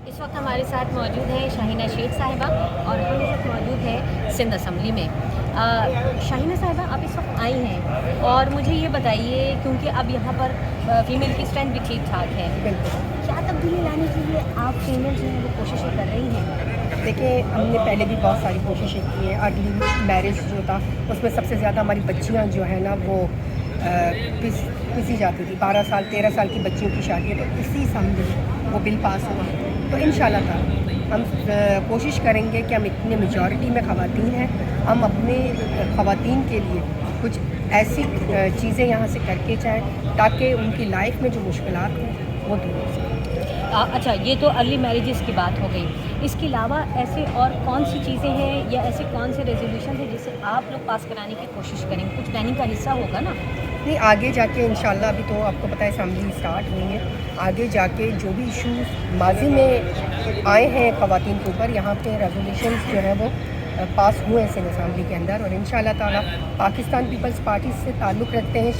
इस वक्त हमारे साथ मौजूद हैं शाहीना शेख साहिबा और हम इस वक्त मौजूद हैं सिंध असम्बली में। शाहीना साहिबा, आप इस वक्त आई हैं और मुझे ये बताइए, क्योंकि अब यहाँ पर फ़ीमेल की स्ट्रेंथ भी ठीक ठाक है, क्या तब्दीली लाने के लिए आप फीमेल जो हैं वो कोशिशें कर रही हैं? देखिए, हमने पहले भी बहुत सारी कोशिशें की हैं। अर्ली मैरिज जो था उसमें सबसे ज़्यादा हमारी बच्चियां जो है ना वो पिसी जाती थी। 12 साल 13 साल की बच्चियों की शादी है, तो इसी समझ वो बिल पास हुआ। तो इंशाल्लाह ताला हम कोशिश करेंगे कि हम इतने मेजॉरिटी में ख़वातीन हैं, हम अपने ख़वातीन के लिए कुछ ऐसी चीज़ें यहाँ से करके जाएँ ताकि उनकी लाइफ में जो मुश्किलात हैं वो दूर हो सकें। अच्छा, ये तो अर्ली मैरिजेस की बात हो गई। इसके अलावा ऐसे और कौन सी चीज़ें हैं या ऐसे कौन से रेजोल्यूशन हैं जिसे आप लोग पास कराने की कोशिश करेंगे? कुछ प्लानिंग का हिस्सा होगा ना? नहीं, आगे जाके इंशाल्लाह, अभी तो आपको पता है असम्बली स्टार्ट हुई है। आगे जाके जो भी इशूज़ माजी में आए हैं ख़वातीन के ऊपर, यहाँ पे रेजोल्यूशंस जो है वो पास हुए हैं सिंध असम्बली के अंदर। और इंशाल्लाह ताला पाकिस्तान पीपल्स पार्टी से ताल्लुक़ रखते हैं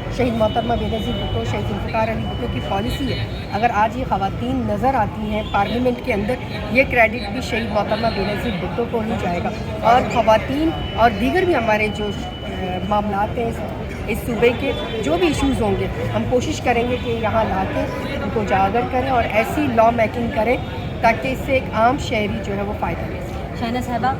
शहीद मोहतरमा बेनज़ीर भुट्टो, शहीद ज़ुल्फ़िकार अली भुट्टो की पॉलिसी है। अगर आज ये ख़वातीन नज़र आती हैं पार्लियामेंट के अंदर, ये क्रेडिट भी शहीद मोहतरमा बेनज़ीर भुट्टो को ही जाएगा। और ख़वातीन और दीगर भी हमारे जो मामलात हैं इस सूबे के, जो भी इश्यूज़ होंगे, हम कोशिश करेंगे कि यहाँ ला के उनको उजागर करें और ऐसी लॉ मेकिंग करें ताकि इससे एक आम शहरी जो है वो फ़ायदा ले सके। शाहीना साहिबा,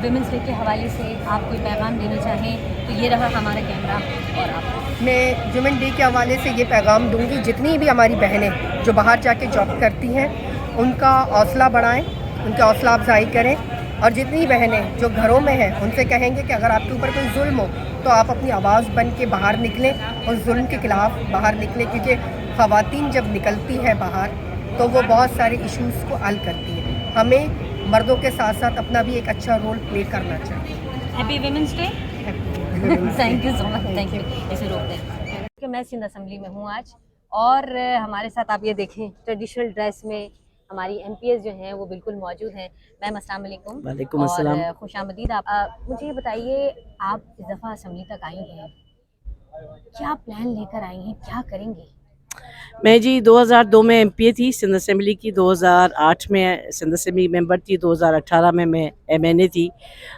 विमेंस डे के हवाले से आप कोई पैगाम देना चाहें तो ये रहा हमारा कैमरा और आप। मैं वुमेन डे के हवाले से ये पैगाम दूंगी, जितनी भी हमारी बहनें जो बाहर जाके जॉब करती हैं उनका हौसला बढ़ाएं, उनकी हौसला अफजाई करें। और जितनी बहनें जो घरों में हैं उनसे कहेंगे कि अगर आपके ऊपर कोई जुल्म हो तो आप अपनी आवाज़ बन के बाहर निकलें और जुल्म के ख़िलाफ़ बाहर निकलें, क्योंकि ख़वातीन जब निकलती है बाहर तो वो बहुत सारे इश्यूज़ को हल करती हैं। हमें मर्दों के साथ साथ अपना भी एक अच्छा रोल प्ले करना चाहिए। Happy women's day. Women's Day। Thank you so much, thank you. इसे रोक दें कि मैं सिंध असम्बली में हूँ आज और हमारे साथ आप ये देखें ट्रेडिशनल ड्रेस में हमारी एमपीएस जो हैं वो बिल्कुल मौजूद हैं। मैम अस्सलाम वालेकुम। वालेकुम और अस्सलाम। खुश आमदीद। आप मुझे ये बताइए, आप इस दफ़ा असम्बली तक आई हैं, क्या प्लान लेकर आई हैं, क्या करेंगी? मैं जी 2002 में एमपीए थी सिंध असेंबली की, 2008 में सिंध असेंबली मेंबर थी, 2018 में मैं एमएनए थी।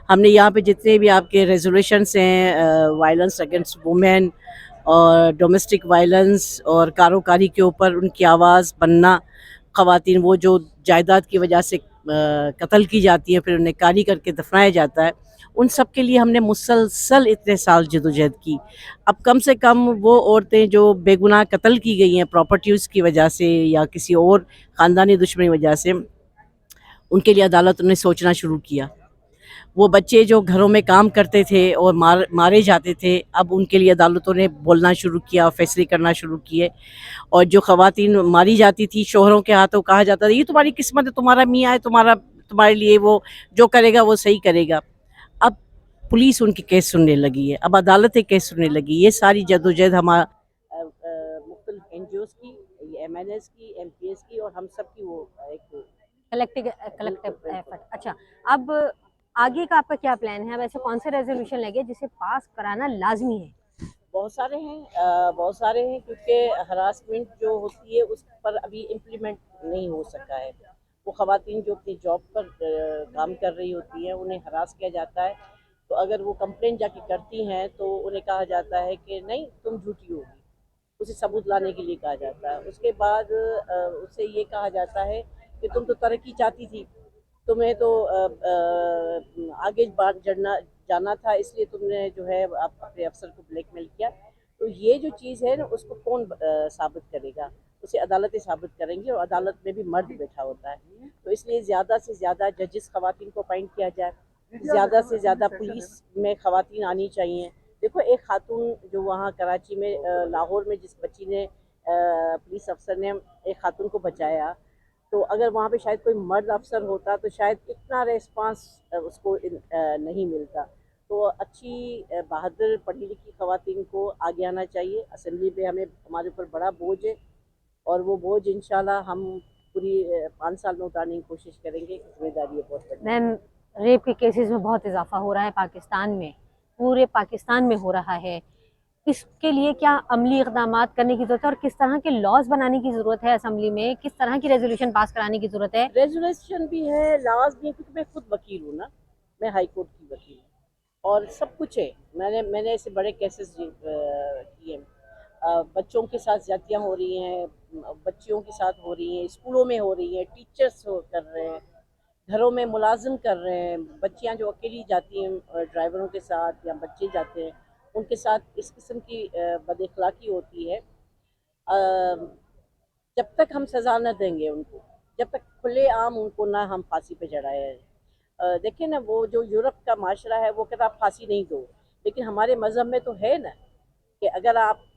हमने यहाँ पे जितने भी आपके रेजोल्यूशंस हैं, वायलेंस अगेंस्ट वुमेन और डोमेस्टिक वायलेंस और कारोकारी के ऊपर उनकी आवाज़ बनना, ख़वातीन वो जो जायदाद की वजह से कत्ल की जाती हैं फिर उन्हें कारी करके दफनाया जाता है, उन सब के लिए हमने मुसलसल इतने साल जदोजहद की। अब कम से कम वो औरतें जो बेगुनाह कत्ल की गई हैं प्रॉपर्टीज़ की वजह से या किसी और ख़ानदानी दुश्मनी की वजह से, उनके लिए अदालत ने सोचना शुरू किया। वो बच्चे जो घरों में काम करते थे और मारे जाते थे, अब उनके लिए अदालतों ने बोलना शुरू किया, फैसले करना शुरू किए। और जो ख़वातीन मारी जाती थी शोहरों के हाथों, कहा जाता था ये तुम्हारी किस्मत है, तुम्हारा मियाँ है, तुम्हारे लिए वो जो करेगा वो सही करेगा। अब पुलिस उनके केस सुनने लगी है, अब अदालतें केस सुनने लगी। ये सारी जदोजहद हमारा मुख्तलिफ एनजीओज़ की, एमएनएस की, एमपीएस की और हम सब की वो एक कलेक्टिव एफर्ट। अच्छा, अब आगे का आपका क्या प्लान है? अब ऐसे कौन से रेजोल्यूशन लगे जिसे पास कराना लाजमी है? बहुत सारे हैं, बहुत सारे हैं, क्योंकि हरासमेंट जो होती है उस पर अभी इम्प्लीमेंट नहीं हो सका है। वो ख़वातीन जो अपनी जॉब पर काम कर रही होती हैं उन्हें हरास किया जाता है, तो अगर वो कंप्लेंट जाके करती हैं तो उन्हें कहा जाता है कि नहीं तुम झूठी होगी, उसे सबूत लाने के लिए कहा जाता है। उसके बाद उससे ये कहा जाता है कि तुम तो तरक्की चाहती थी, तुम्हें तो आगे जाना था, इसलिए तुमने जो है आप अपने अफसर को ब्लैकमेल किया। तो ये जो चीज़ है ना उसको कौन साबित करेगा? उसे अदालतें साबित करेंगी और अदालत में भी मर्द बैठा होता है। तो इसलिए ज़्यादा से ज़्यादा जजेस ख़वातीन को अपॉइंट किया जाए, ज़्यादा से ज़्यादा पुलिस में ख़वातीन आनी चाहिए। देखो, एक खातून जो वहाँ कराची में लाहौर में जिस बच्ची ने पुलिस अफसर ने एक खातून को बचाया, तो अगर वहाँ पे शायद कोई मर्द अफसर होता तो शायद इतना रेस्पॉन्स उसको नहीं मिलता। तो अच्छी बहादुर पढ़ी लिखी ख़वातीन को आगे आना चाहिए। असेंबली पे हमारे ऊपर बड़ा बोझ है और वो बोझ इंशाल्लाह हम पूरी 5 साल में उतारने की कोशिश करेंगे। जिम्मेदारी है बहुत बड़ी। मैम, रेप के केसेस में बहुत इजाफा हो रहा है पाकिस्तान में, पूरे पाकिस्तान में हो रहा है। اس کے لیے کیا عملی اقدامات کرنے کی ضرورت ہے اور کس طرح کے لاز بنانے کی ضرورت ہے اسمبلی میں، کس طرح کی ریزولوشن پاس کرانے کی ضرورت ہے؟ ریزولیشن بھی ہے، لاز بھی ہے، کیونکہ میں خود وکیل ہوں نا، میں ہائی کورٹ کی وکیل ہوں اور سب کچھ ہے. میں نے ایسے بڑے کیسز کیے ہیں. بچوں کے ساتھ زیادتیاں ہو رہی ہیں، بچیوں کے ساتھ ہو رہی ہیں، اسکولوں میں ہو رہی ہیں، ٹیچرس کر رہے ہیں، گھروں میں ملازم کر رہے ہیں، بچیاں جو اکیلی جاتی ہیں ڈرائیوروں کے ساتھ یا بچے جاتے ہیں ان کے ساتھ اس قسم کی بد اخلاقی ہوتی ہے. جب تک ہم سزا نہ دیں گے ان کو، جب تک کھلے عام ان کو نہ ہم پھانسی پہ چڑھائے. دیکھیں نا، وہ جو یورپ کا معاشرہ ہے وہ کہتا آپ پھانسی نہیں دو، لیکن ہمارے مذہب میں تو ہے نا کہ اگر آپ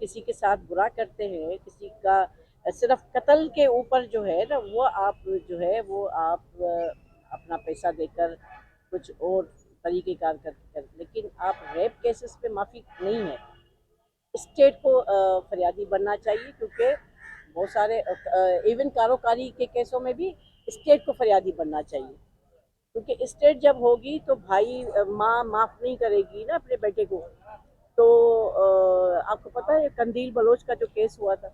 کسی کے ساتھ برا کرتے ہیں، کسی کا صرف قتل کے اوپر جو ہے نا، وہ آپ جو ہے وہ آپ اپنا پیسہ دے کر کچھ اور طریقہ کار کر، لیکن آپ ریپ کیسز پہ معافی نہیں ہے. اسٹیٹ کو فریادی بننا چاہیے، کیونکہ بہت سارے ایون کاروکاری کے کیسوں میں بھی اسٹیٹ کو فریادی بننا چاہیے، کیونکہ اسٹیٹ جب ہوگی تو بھائی ماں معاف نہیں کرے گی نا اپنے بیٹے کو. تو آپ کو پتہ ہے قندیل بلوچ کا جو کیس ہوا تھا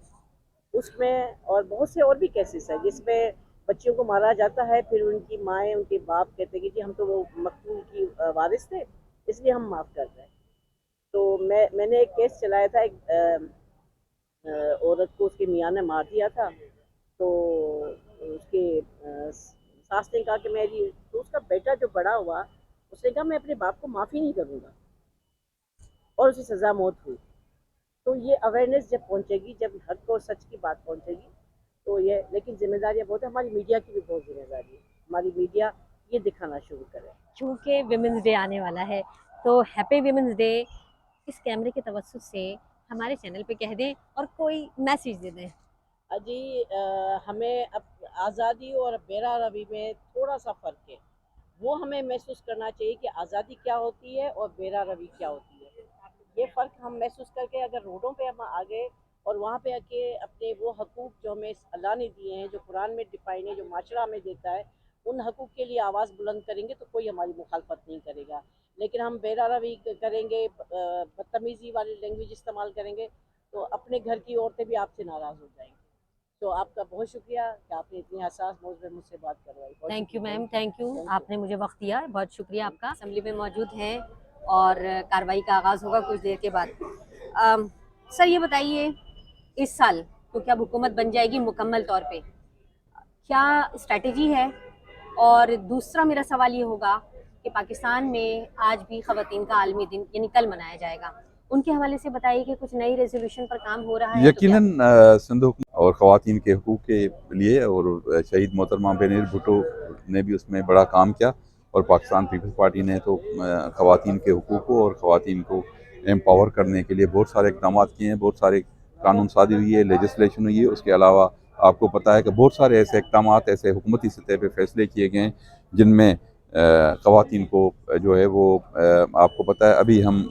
اس میں، اور بہت سے اور بھی کیسز ہیں جس میں بچیوں کو مارا جاتا ہے، پھر ان کی مائیں ان کے باپ کہتے ہیں کہ جی ہم تو وہ مقتول کی وارث تھے اس لیے ہم معاف کر رہے ہیں. تو میں نے ایک کیس چلایا تھا، ایک عورت کو اس کے میاں نے مار دیا تھا، تو اس کے ساس نے کہا کہ میری، تو اس کا بیٹا جو بڑا ہوا اس نے کہا میں اپنے باپ کو معافی نہیں کروں گا، اور اسے سزا موت ہوئی. تو یہ اویئرنیس جب پہنچے گی، جب حق کو سچ کی بات پہنچے گی تو یہ، لیکن ذمہ داریاں بہت ہیں، ہماری میڈیا کی بھی بہت ذمہ داری ہے. ہماری میڈیا یہ دکھانا شروع کرے. چونکہ ویمنس ڈے آنے والا ہے تو ہیپی ویمنس ڈے اس کیمرے کے توسط سے ہمارے چینل پہ کہہ دیں اور کوئی میسیج دے دیں. جی ہمیں اب آزادی اور بیرا روی میں تھوڑا سا فرق ہے. وہ ہمیں محسوس کرنا چاہیے کہ آزادی کیا ہوتی ہے اور بیرا روی کیا ہوتی ہے. یہ فرق ہم محسوس کر کے اگر روڈوں پہ ہم آگے اور وہاں پہ آ کے اپنے وہ حقوق جو ہمیں اللہ نے دیے ہیں، جو قرآن میں ڈیفائن ہے، جو معاشرہ ہمیں دیتا ہے، ان حقوق کے لیے آواز بلند کریں گے تو کوئی ہماری مخالفت نہیں کرے گا. لیکن ہم بیرا روی کریں گے، بدتمیزی والی لینگویج استعمال کریں گے تو اپنے گھر کی عورتیں بھی آپ سے ناراض ہو جائیں گی. تو آپ کا بہت شکریہ کہ آپ نے اتنی حساس موضوع پہ مجھ سے بات کروائی. Thank you ma'am, thank you, آپ نے مجھے وقت دیا، بہت شکریہ آپ کا. اسمبلی میں موجود ہیں اور کارروائی کا آغاز ہوگا کچھ دیر کے بعد. سر یہ بتائیے، اس سال کیونکہ اب حکومت بن جائے گی مکمل طور پہ، کیا اسٹریٹجی ہے؟ اور دوسرا میرا سوال یہ ہوگا کہ پاکستان میں آج بھی خواتین کا عالمی دن یعنی کل منایا جائے گا، ان کے حوالے سے بتائیے کہ کچھ نئی ریزولوشن پر کام ہو رہا ہے؟ یقیناً سندھ اور خواتین کے حقوق کے لیے، اور شہید محترمہ بینظیر بھٹو نے بھی اس میں بڑا کام کیا، اور پاکستان پیپلز پارٹی نے تو خواتین کے حقوق کو اور خواتین کو امپاور کرنے کے لیے بہت سارے اقدامات کیے ہیں، بہت سارے قانون سازی ہوئی ہے، لیجسلیشن ہوئی ہے. اس کے علاوہ آپ کو پتہ ہے کہ بہت سارے ایسے اقدامات، ایسے حکومتی سطح پہ فیصلے کیے گئے ہیں جن میں خواتین کو جو ہے وہ آپ کو پتہ ہے ابھی ہم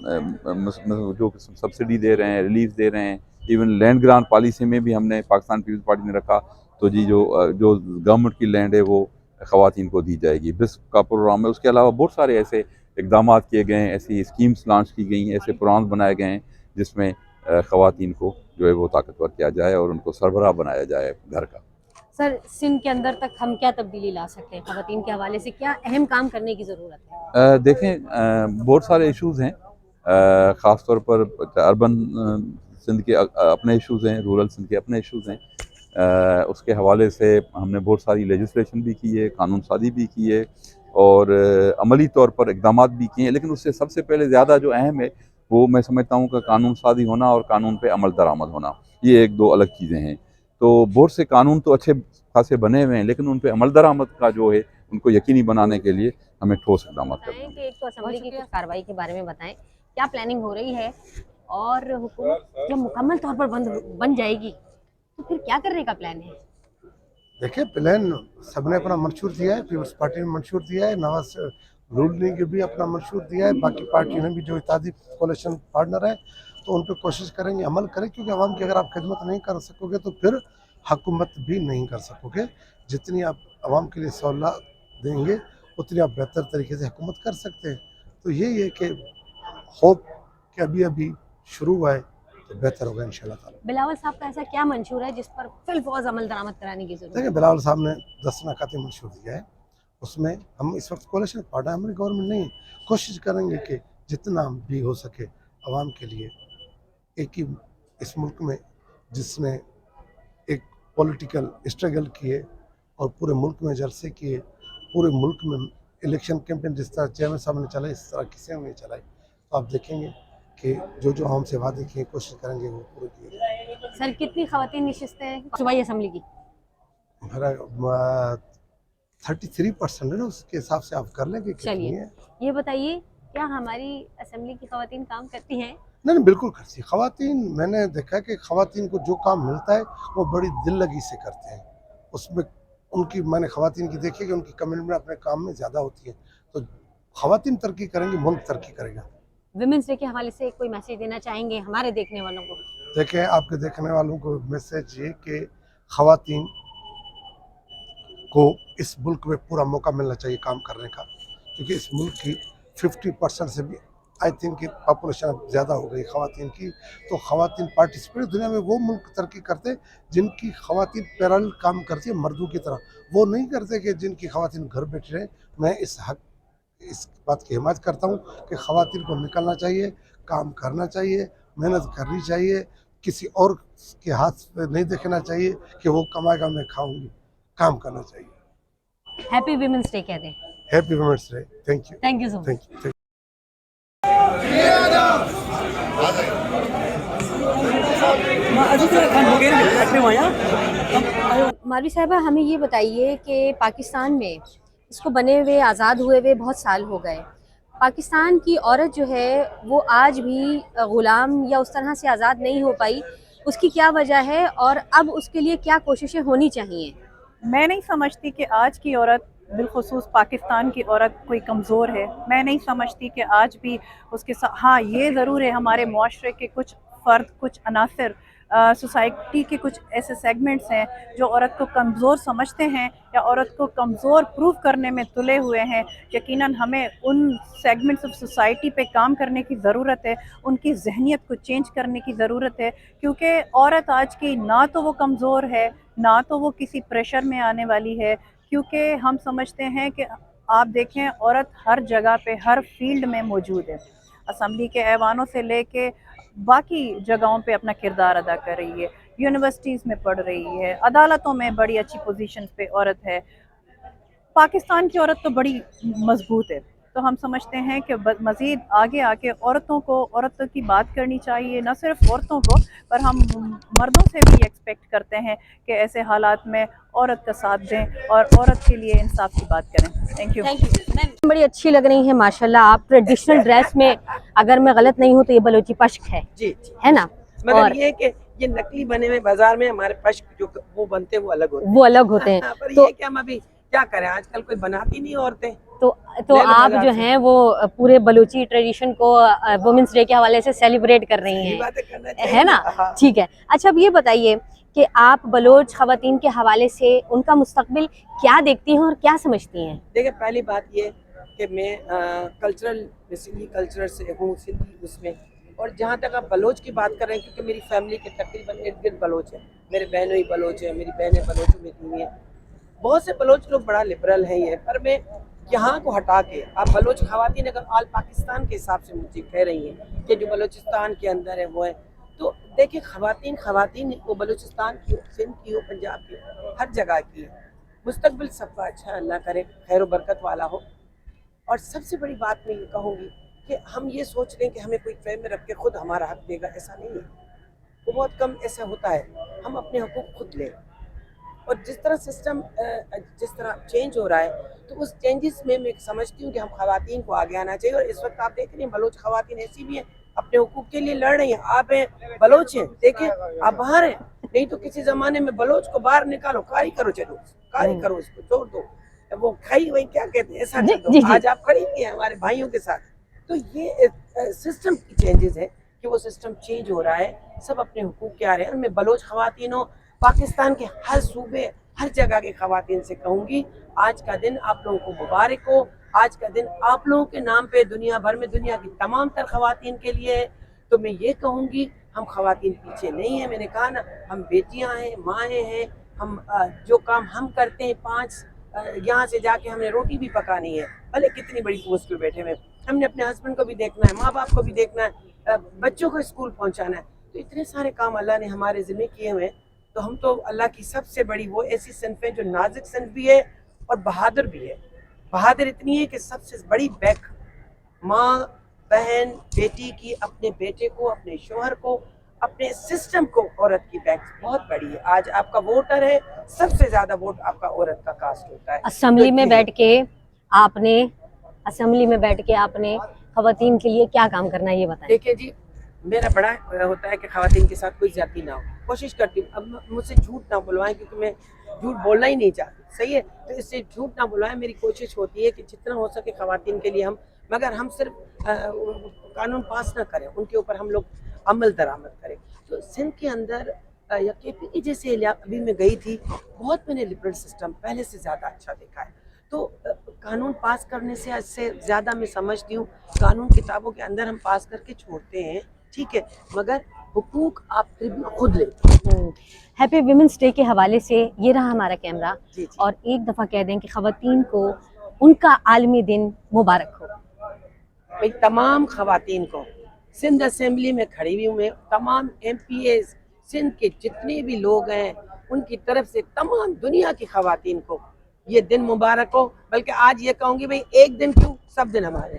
جو سبسڈی دے رہے ہیں، ریلیف دے رہے ہیں، ایون لینڈ گرانٹ پالیسی میں بھی ہم نے پاکستان پیپلز پارٹی نے رکھا تو جی جو گورنمنٹ کی لینڈ ہے وہ خواتین کو دی جائے گی، بس کا پروگرام ہے. اس کے علاوہ بہت سارے ایسے اقدامات کیے گئے ہیں، ایسی اسکیمز لانچ کی گئی ہیں، ایسے پروگرامز بنائے گئے ہیں جس میں خواتین کو جو ہے وہ طاقتور کیا جائے اور ان کو سربراہ بنایا جائے گھر کا. سر سندھ کے اندر تک ہم کیا تبدیلی لا سکتے ہیں؟ خواتین کے حوالے سے کیا اہم کام کرنے کی ضرورت ہے؟ دیکھیں بہت سارے ایشوز ہیں، خاص طور پر اربن سندھ کے اپنے ایشوز ہیں، رورل سندھ کے اپنے ایشوز ہیں. اس کے حوالے سے ہم نے بہت ساری لیجسلیشن بھی کی ہے، قانون سازی بھی کی ہے اور عملی طور پر اقدامات بھی کیے ہیں. لیکن اس سے سب سے پہلے زیادہ جو اہم ہے وہ میں سمجھتا ہوں کہ قانون سازی ہونا اور قانون پہ عمل درآمد ہونا، یہ ایک دو الگ چیزیں ہیں. تو بہت سے قانون تو اچھے خاصے بنے ہوئے ہیں لیکن ان پہ عمل درآمد کا جو ہے ان کو یقینی بنانے کے لیے ہمیں ٹھوس اقدامات کرنے ہیں. کہ ایک تو اسمبلی کی کچھ کارروائی کے بارے میں بتائیں، کیا پلاننگ ہو رہی ہے، اور حکومت جب مکمل طور پر بن جائے گی تو پھر کیا کرنے کا پلان ہے؟ دیکھیں پلان سب نے اپنا منشور دیا ہے، پیپلز پارٹی نے منشور دیا ہے، نواز رول نے بھی اپنا منشور دیا ہے، باقی پارٹی نے بھی جو اتحادی کولیشن پارٹنر ہے تو ان پہ کوشش کریں گے، عمل کریں، کیونکہ عوام کی اگر آپ خدمت نہیں کر سکو گے تو پھر حکومت بھی نہیں کر سکو گے. جتنی آپ عوام کے لیے سہولت دیں گے اتنی آپ بہتر طریقے سے حکومت کر سکتے ہیں. تو یہی ہے کہ ہوپ کہ ابھی शुरू हुआ है तो बेहतर होगा इंशाल्लाह ताला। बिलावल साहब का ऐसा क्या मंशूर है जिस पर फिल फौज अमल दरामद कराने की जरूरत देखिए है? बिलावल साहब ने 10 नकाते मंशूर दिया है, उसमें हम इस वक्त कोalition पार्टी हमारी गवर्नमेंट नहीं है, कोशिश करेंगे कि जितना भी हो सके आवाम के लिए एक ही इस मुल्क में जिसने एक पॉलिटिकल स्ट्रगल किए और पूरे मुल्क में जलसे किए, पूरे मुल्क में इलेक्शन कैंपेन जिस तरह चेयरमैन साहब ने चलाई इस तरह किसी ने नहीं चलाई, तो आप देखेंगे कि जो आवाम से वादे किए कोशिश करेंगे वो पूरे किए जाएंगे। सर कितनी खवातीन नशिस्तें सूबाई असम्बली की? हमारा 33% है ना, उसके हिसाब से आप कर लेंगे कितनी चलिए। है। ये बताइए क्या हमारी असम्बली की खवातीन काम करती हैं? नहीं बिल्कुल करती है खवातीन। मैंने देखा कि खवातीन को जो काम मिलता है वो बड़ी दिल लगी से करते हैं, उसमें उनकी मैंने खवातीन की देखी कि उनकी कमिटमेंट अपने काम में ज़्यादा होती है, तो खवातीन तरक्की करेंगी मुल्क तरक्की करेगा। विमेंस डे के हवाले से कोई मैसेज देना चाहेंगे हमारे देखने वालों को? देखें आपके देखने वालों को मैसेज ये कि खवातीन को इस मुल्क में पूरा मौका मिलना चाहिए काम करने का, क्योंकि इस मुल्क की 50% से भी आई थिंक कि पॉपुलेशन अब ज़्यादा हो गई खवातीन की, तो खवातीन पार्टिसिपेट दुनिया में वो मुल्क तरक्की करते जिनकी खवातीन पैरेलल काम करती है मर्दों की तरह, वो नहीं करते कि जिनकी खवातीन घर बैठ रहे। मैं इस बात की हिमायत करता हूँ कि खवातीन को निकलना चाहिए, काम करना चाहिए, मेहनत करनी चाहिए, किसी और के हाथ पे नहीं देखना चाहिए कि वो कमाएगा मैं खाऊंगी, काम करना चाहिए। हैप्पी विमेंस डे कह दें। Happy women's day. Thank you thank you so much. Thank you. Malvi साहिबा हमें ये बताइए कि पाकिस्तान में इसको बने हुए आज़ाद हुए हुए बहुत साल हो गए, पाकिस्तान की औरत जो है वो आज भी ग़ुलाम या उस तरह से आज़ाद नहीं हो पाई, उसकी क्या वजह है और अब उसके लिए क्या कोशिशें होनी चाहिए? मैं नहीं समझती कि आज की औरत बिलखुसूस पाकिस्तान की औरत कोई कमज़ोर है। मैं नहीं समझती कि आज भी उसके साथ, हाँ ये ज़रूर है हमारे मुआशरे के कुछ फ़र्द, कुछ अनासर, सोसाइटी के कुछ ऐसे सेगमेंट्स हैं जो औरत को कमज़ोर समझते हैं या औरत को कमज़ोर प्रूव करने में तुले हुए हैं। यकीनन हमें उन सेगमेंट्स ऑफ सोसाइटी पे काम करने की ज़रूरत है, उनकी जहनीत को चेंज करने की ज़रूरत है, क्योंकि औरत आज की ना तो वो कमज़ोर है ना तो वो किसी प्रेशर में आने वाली है, क्योंकि हम समझते हैं कि आप देखें औरत हर जगह पे हर फील्ड में मौजूद है, असम्बली के ऐवानों से लेके बाकी जगहों पे अपना किरदार अदा कर रही है, यूनिवर्सिटीज़ में पढ़ रही है, अदालतों में बड़ी अच्छी पोजीशन पे औरत है। पाकिस्तान की औरत तो बड़ी मजबूत है, तो हम समझते हैं कि मज़ीद आगे आके औरतों की बात करनी चाहिए, न सिर्फ औरतों को पर हम मर्दों से भी एक्सपेक्ट करते हैं कि ऐसे हालात में औरत का साथ दें और औरत के लिए इंसाफ की बात करें। Thank you. मैम बड़ी अच्छी लग रही है माशाल्लाह, आप ट्रेडिशनल ड्रेस में, अगर मैं गलत नहीं हूँ तो ये बलोची पश्क है, जी है ना? मगर और ये कि ये नकली बने हुए बाजार में हमारे पश्क जो वो बनते हैं वो अलग होते हैं। वो अलग होते हैं। पर तो ये कि हम अभी क्या करें, आजकल कोई बनाती नहीं औरतें। तो ले लो आप बाजार जो से। हैं वो पूरे बलूची ट्रेडिशन को वुमेंस डे के हवाले से सेलिब्रेट कर रही ये हैं, बातें करना चाहिए है ना? हाँ। ठीक है। अच्छा अब ये बताइए कि आप बलोच खवातीन के हवाले से उनका मुस्तकबिल क्या देखती हैं और क्या समझती हैं? देखिए पहली बात ये कि मैं सिंधी कल्चर से हूँ, सिंधी उसमें, और जहाँ तक आप बलोच की बात कर रहे हैं, क्योंकि मेरी फैमिली के तकरीबन इर्द गिर्द बलोच है, मेरे बहनों ही बलोच है, मेरी बहनें बलोचों में हुई हैं, बहुत से बलोच लोग बड़ा लिबरल हैं ये, पर मैं यहाँ को हटा के आप बलोच खवातीन अगर आल पाकिस्तान के हिसाब से मुझे कह रही हैं कि जो बलोचिस्तान के अंदर है वो है, तो देखिए खवातीन वो बलूचिस्तान की हो, सिंध की हो, पंजाब की हो, हर जगह की है। मुस्तकबिल सबका अच्छा अल्लाह करे, खैर बरकत वाला हो। और सबसे बड़ी बात मैं ये कहूँगी कि हम ये सोच रहे हैं कि हमें कोई ट्रेन में रख के खुद हमारा हक देगा, ऐसा नहीं है, वो बहुत कम ऐसा होता है। हम अपने हकूक़ खुद लें, और जिस तरह सिस्टम जिस तरह चेंज हो रहा है, तो उस चेंजेस में मैं समझती हूँ कि हम खवातीन को आगे आना चाहिए। और इस वक्त आप देख रहे हैं बलोच खवातीन ऐसी भी हैं अपने हकूक़ के लिए लड़ रही हैं। आप हैं बलोच हैं, देखें आप बाहर हैं, नहीं तो किसी ज़माने में बलोच को बाहर निकालो, कारी करो, चलो कारी करो, उसको छोड़ दो, वो खाई वही क्या कहते हैं, ऐसा कर दो। आज आप खड़ी नहीं है हमारे भाइयों के साथ। तो ये सिस्टम की चेंजेस है कि वो सिस्टम चेंज हो रहा है, सब अपने हुकूक के आ रहे हैं। और मैं बलोच खवातीनों, पाकिस्तान के हर सूबे, हर जगह के खवातीन से कहूँगी, आज का दिन आप लोगों को मुबारक हो। आज का दिन आप लोगों के नाम पे दुनिया भर में, दुनिया की तमाम तर खवातीन के लिए है, تو میں یہ کہوں گی ہم خواتین پیچھے نہیں ہیں. میں نے کہا نا ہم بیٹیاں ہیں, مائیں ہیں, ہم جو کام ہم کرتے ہیں 5 یہاں سے جا کے ہم نے روٹی بھی پکانی ہے, بھلے کتنی بڑی پوسٹ پہ بیٹھے ہوئے, ہم نے اپنے ہسبینڈ کو بھی دیکھنا ہے, ماں باپ کو بھی دیکھنا ہے, بچوں کو اسکول پہنچانا ہے. تو اتنے سارے کام اللہ نے ہمارے ذمہ کیے ہوئے ہیں. تو ہم تو اللہ کی سب سے بڑی وہ ایسی صنف ہے جو نازک صنف بھی ہے اور بہادر بھی ہے. بہادر اتنی ہے کہ سب سے بڑی بیک ماں, بہن, بیٹی کی اپنے بیٹے کو, اپنے شوہر کو, اپنے سسٹم کو عورت کی بیک بہت بڑی ہے. آج آپ کا ووٹر ہے, سب سے زیادہ ووٹ آپ کا عورت کا کاسٹ ہوتا ہے. اسمبلی میں تو بیٹھ کے آپ نے خواتین کے لیے کیا کام کرنا ہے یہ بتائیں. دیکھیے جی, میرا بڑا ہوتا ہے کہ خواتین کے ساتھ کوئی زیادتی نہ ہو. کوشش کرتی ہوں, اب مجھ سے جھوٹ نہ بلوائیں کیونکہ میں جھوٹ بولنا ہی نہیں چاہتی, صحیح ہے, تو اس سے جھوٹ نہ بلوائیں. میری کوشش ہوتی ہے کہ جتنا ہو سکے خواتین کے لیے ہم, مگر ہم صرف قانون پاس نہ کریں, ان کے اوپر ہم لوگ عمل درآمد کریں. تو سندھ کے اندر یا کے پی کے جیسے ابھی میں گئی تھی, بہت میں نے لبرل سسٹم پہلے سے زیادہ اچھا دیکھا ہے. تو قانون پاس کرنے سے زیادہ میں سمجھتی ہوں قانون کتابوں کے اندر ہم پاس کر کے چھوڑتے ہیں, ٹھیک ہے, مگر حقوق آپ پھر بھی خود لیں. ہیپی ویمنس ڈے کے حوالے سے یہ رہا ہمارا کیمرہ, جی. اور ایک دفعہ کہہ دیں کہ خواتین کو ان کا عالمی دن مبارک ہو. بھئی تمام خواتین کو, سندھ اسمبلی میں کھڑی ہوئی ہوں میں, تمام ایم پی ایز سندھ کے جتنے بھی لوگ ہیں ان کی طرف سے تمام دنیا کی خواتین کو یہ دن مبارک ہو. بلکہ آج یہ کہوں گی بھئی ایک دن کیوں, سب دن ہمارے.